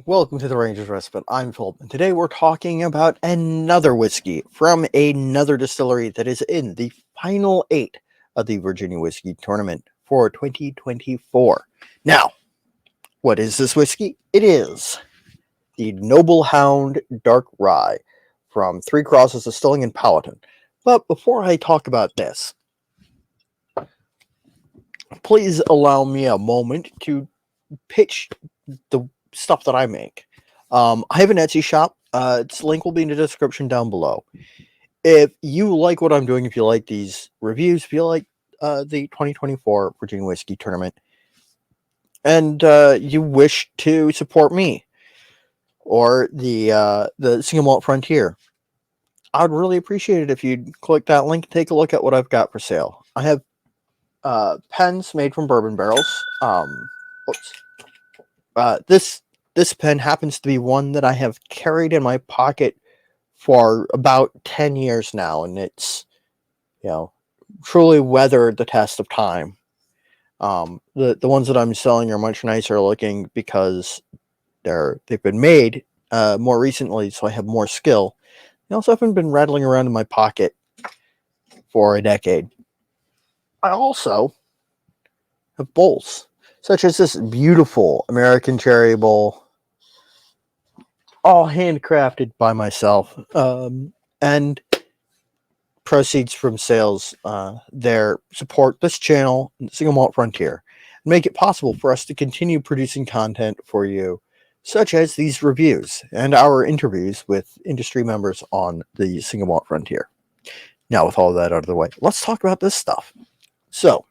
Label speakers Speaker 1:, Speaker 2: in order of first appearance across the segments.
Speaker 1: Welcome to the Ranger's Respite. I'm Philip, and today we're talking about another whiskey from another distillery that is in the final 8 of the Virginia Whiskey Tournament for 2024. Now, what is this whiskey? It is the Noble Hound Dark Rye from Three Crosses Distilling in Powhatan. But before I talk about this, please allow me a moment to pitch the stuff that I make. I have an Etsy shop. Its link will be in the description down below. If you like what I'm doing, if you like these reviews, if you like the 2024 Virginia Whiskey Tournament, and you wish to support me or the Single Malt Frontier, I'd really appreciate it if you'd click that link and take a look at what I've got for sale. I have pens made from bourbon barrels. Oops. This pen happens to be one that I have carried in my pocket for about 10 years now, and it's, truly weathered the test of time. The ones that I'm selling are much nicer looking because they've been made more recently, so I have more skill. They also haven't been rattling around in my pocket for a decade. I also have bowls, such as this beautiful American Cherry Bowl, all handcrafted by myself, and proceeds from sales there support this channel, Single Malt Frontier, and make it possible for us to continue producing content for you, such as these reviews and our interviews with industry members on the Single Malt Frontier. Now, with all that out of the way, let's talk about this stuff. So,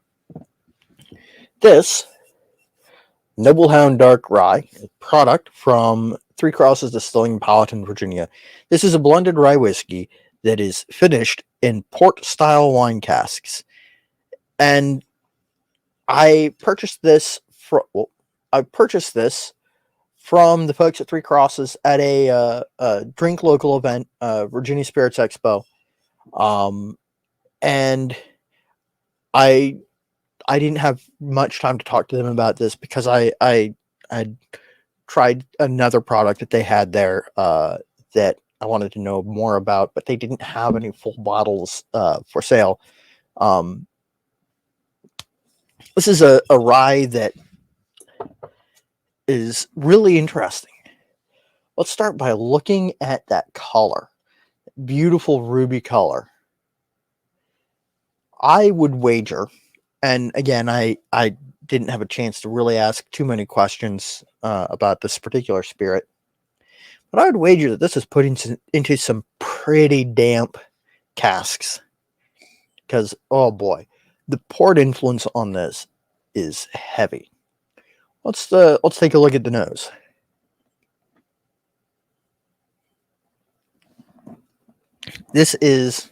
Speaker 1: this Noble Hound Dark Rye product from Three Crosses Distilling in Powhatan, Virginia. This is a blended rye whiskey that is finished in port-style wine casks, and I purchased this from the folks at Three Crosses at a drink local event, Virginia Spirits Expo, and I I didn't have much time to talk to them about this because I tried another product that they had there that I wanted to know more about, but they didn't have any full bottles for sale. Um, this is a rye that is really interesting. Let's start by looking at that color. Beautiful ruby color. I would wager, and again, I didn't have a chance to really ask too many questions about this particular spirit, but I would wager that this is put into some pretty damp casks. Because, oh boy, the port influence on this is heavy. Let's take a look at the nose. This is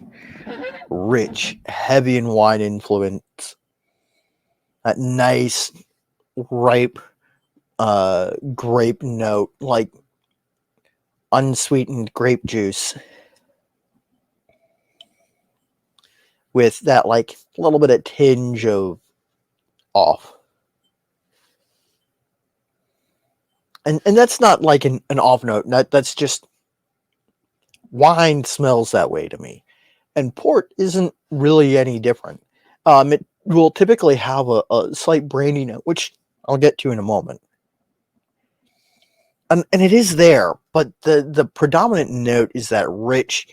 Speaker 1: rich, heavy in wine influence. That nice, ripe grape note, like unsweetened grape juice, with that like little bit of tinge of off. And that's not like an off note. That's just wine smells that way to me. And port isn't really any different. It will typically have a slight brandy note, which I'll get to in a moment. And it is there, but the predominant note is that rich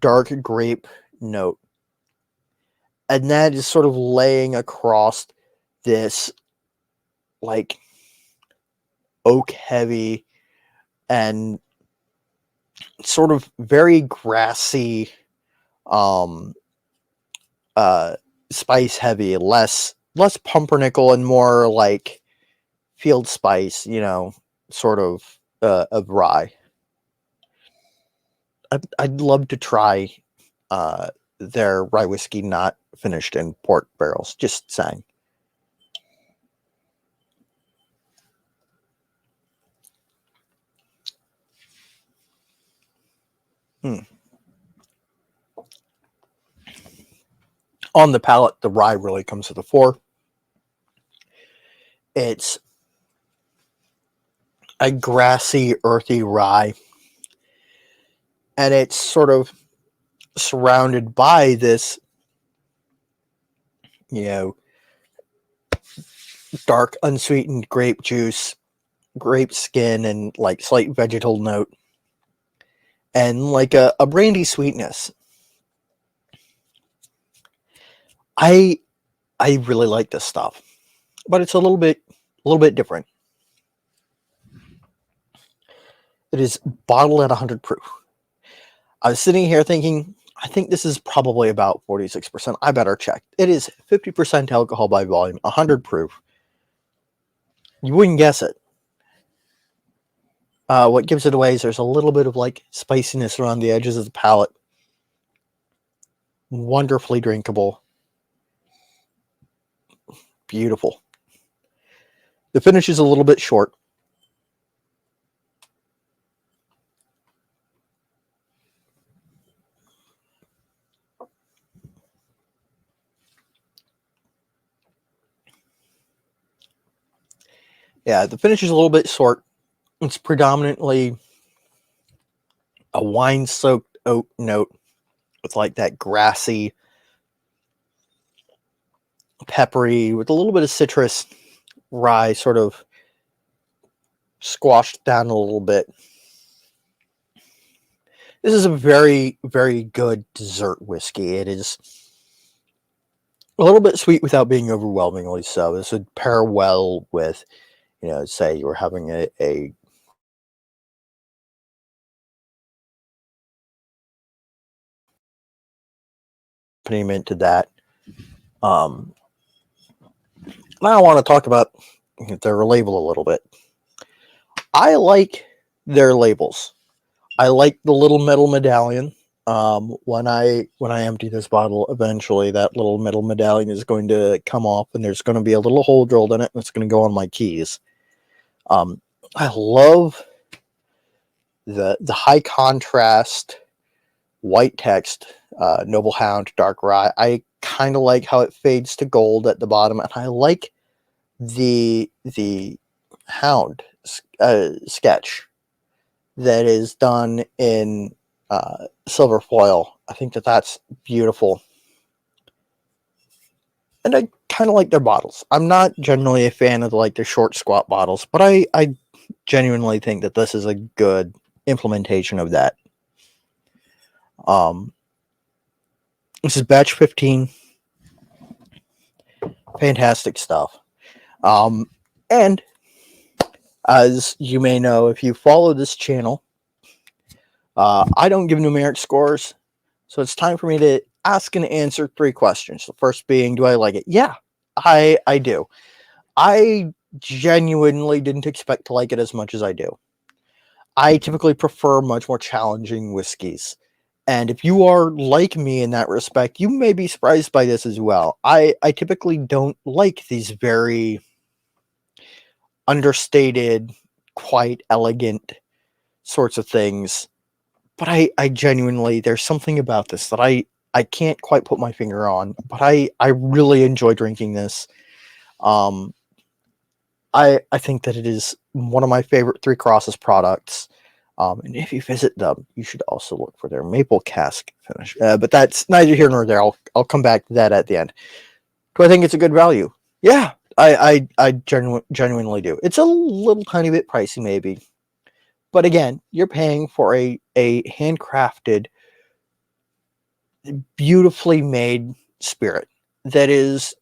Speaker 1: dark grape note. And that is sort of laying across this like oak heavy and sort of very grassy, um, spice heavy, less pumpernickel and more like field spice, sort of rye. I'd love to try their rye whiskey not finished in port barrels. Just saying. On the palate, the rye really comes to the fore. It's a grassy, earthy rye, and it's sort of surrounded by this, you know, dark, unsweetened grape juice, grape skin, and like slight vegetal note, and like a brandy sweetness. I really like this stuff, but it's a little bit different. It is bottled at 100 proof. I was sitting here thinking, I think this is probably about 46%. I better check. It is 50% alcohol by volume, 100 proof. You wouldn't guess it. What gives it away is there's a little bit of like spiciness around the edges of the palate. Wonderfully drinkable. Beautiful. The finish is a little bit short. Yeah, the finish is a little bit short. It's predominantly a wine-soaked oat note with like that grassy, peppery, with a little bit of citrus rye sort of squashed down a little bit. This is a very, very good dessert whiskey. It is a little bit sweet without being overwhelmingly so. This would pair well with, say you were having a accompaniment to that. Now I want to talk about their label a little bit. I like their labels. I like the little metal medallion. When I empty this bottle, eventually that little metal medallion is going to come off, and there's going to be a little hole drilled in it, and it's going to go on my keys. I love the high contrast white text, Noble Hound Dark Rye. I kind of like how it fades to gold at the bottom, and I like the Hound sketch that is done in silver foil. I think that's beautiful. And I kind of like their bottles. I'm not generally a fan of their short, squat bottles, but I genuinely think that this is a good implementation of that. This is batch 15. Fantastic stuff. And as you may know, if you follow this channel, I don't give numeric scores. So it's time for me to ask and answer 3 questions. The first being, do I like it? Yeah, I do. I genuinely didn't expect to like it as much as I do. I typically prefer much more challenging whiskeys. And if you are like me in that respect, you may be surprised by this as well. I typically don't like these very understated, quite elegant sorts of things. But I genuinely, there's something about this that I can't quite put my finger on, but I really enjoy drinking this. I think that it is one of my favorite Three Crosses products. And if you visit them, you should also look for their maple cask finish. But that's neither here nor there. I'll come back to that at the end. Do I think it's a good value? Yeah, I genuinely do. It's a little tiny bit pricey, maybe. But again, you're paying for a handcrafted, beautifully made spirit that is,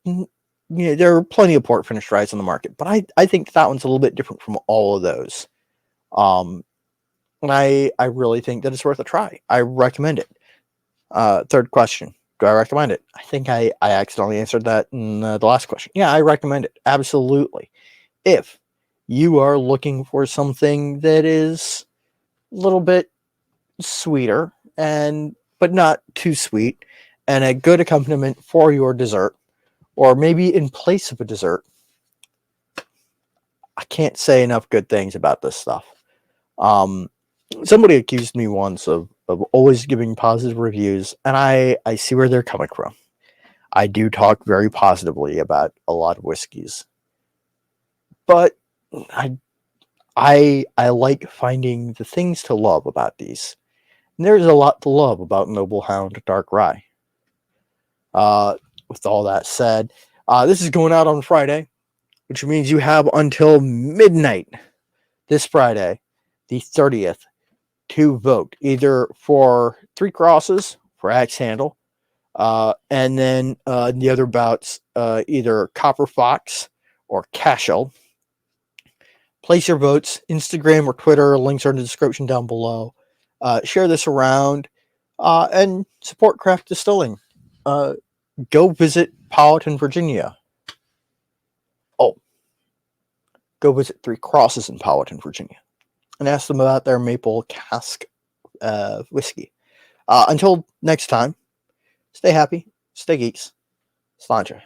Speaker 1: there are plenty of port finished ryes on the market, but I think that one's a little bit different from all of those. And I really think that it's worth a try. I recommend it. Third question, do I recommend it? I think I accidentally answered that in the last question. Yeah, I recommend it. Absolutely. If you are looking for something that is a little bit sweeter but not too sweet, and a good accompaniment for your dessert, or maybe in place of a dessert, I can't say enough good things about this stuff. Somebody accused me once of always giving positive reviews, and I see where they're coming from. I do talk very positively about a lot of whiskeys, but I like finding the things to love about these. And there's a lot to love about Noble Hound Dark Rye. With all that said, this is going out on Friday, which means you have until midnight this Friday, the 30th, to vote either for Three Crosses for Axe Handle, and then the other bouts, either Copper Fox or Cashel. Place your votes, Instagram or Twitter. Links are in the description down below. Share this around and support craft distilling. Go visit Powhatan, Virginia. Oh, go visit Three Crosses in Powhatan, Virginia, and ask them about their maple cask whiskey. Until next time, stay happy, stay geeks, sláinte.